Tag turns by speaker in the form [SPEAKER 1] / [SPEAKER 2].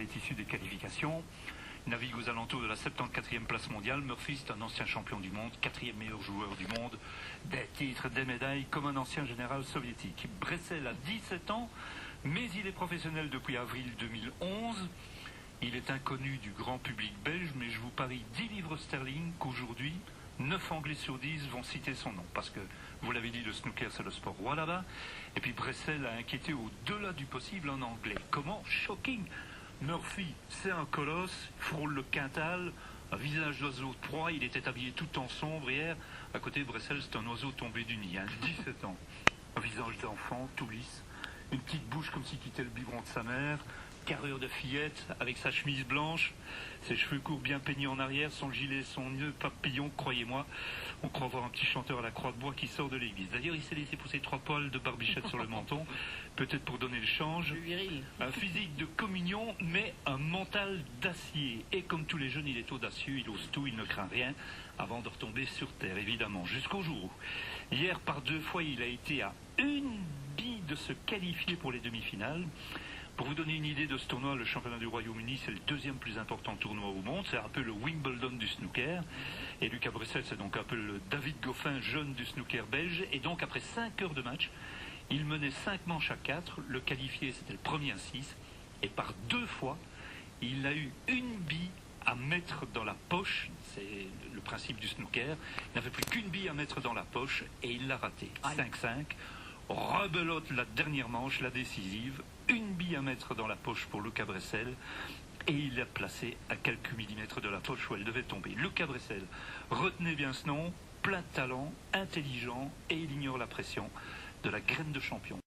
[SPEAKER 1] est issu des qualifications. Il navigue aux alentours de la 74e place mondiale. Murphy, c'est un ancien champion du monde, 4e meilleur joueur du monde, des titres, des médailles, comme un ancien général soviétique. Bressel a 17 ans, mais il est professionnel depuis avril 2011. Il est inconnu du grand public belge, mais je vous parie 10 livres sterling qu'aujourd'hui, 9 Anglais sur 10 vont citer son nom. Parce que, vous l'avez dit, le snooker, c'est le sport roi là-bas. Et puis Bressel a inquiété au-delà du possible en anglais. Comment? Shocking! Murphy, c'est un colosse, frôle le quintal, un visage d'oiseau de proie, il était habillé tout en sombre hier. À côté de Bressel, c'est un oiseau tombé du nid, 17 ans. Un visage d'enfant, tout lisse, une petite bouche comme s'il quittait le biberon de sa mère, carrure de fillette, avec sa chemise blanche, ses cheveux courts bien peignés en arrière, son gilet, son nœud papillon, croyez-moi, on croit voir un petit chanteur à la croix de bois qui sort de l'église. D'ailleurs, il s'est laissé pousser 3 poils de barbichette sur le menton, peut-être pour donner le change. Un physique de communion, mais un mental d'acier. Et comme tous les jeunes, il est audacieux, il ose tout, il ne craint rien, avant de retomber sur terre, évidemment, jusqu'au jour où, hier, par 2 fois, il a été à une bille de se qualifier pour les demi-finales. Pour vous donner une idée de ce tournoi, le championnat du Royaume-Uni, c'est le 2e plus important tournoi au monde. C'est un peu le Wimbledon du snooker. Et Lucas Bressel, c'est donc un peu le David Goffin jeune du snooker belge. Et donc, après 5 heures de match, il menait 5 manches à 4. Le qualifié, c'était le premier à 6. Et par 2 fois, il a eu une bille à mettre dans la poche. C'est le principe du snooker. Il n'avait plus qu'une bille à mettre dans la poche et il l'a raté. 5-5. Rebelote la dernière manche, la décisive, une bille à mettre dans la poche pour Lucas Bressel, et il l'a placée à quelques millimètres de la poche où elle devait tomber. Lucas Bressel, retenez bien ce nom, plein de talent, intelligent, et il ignore la pression de la graine de champion.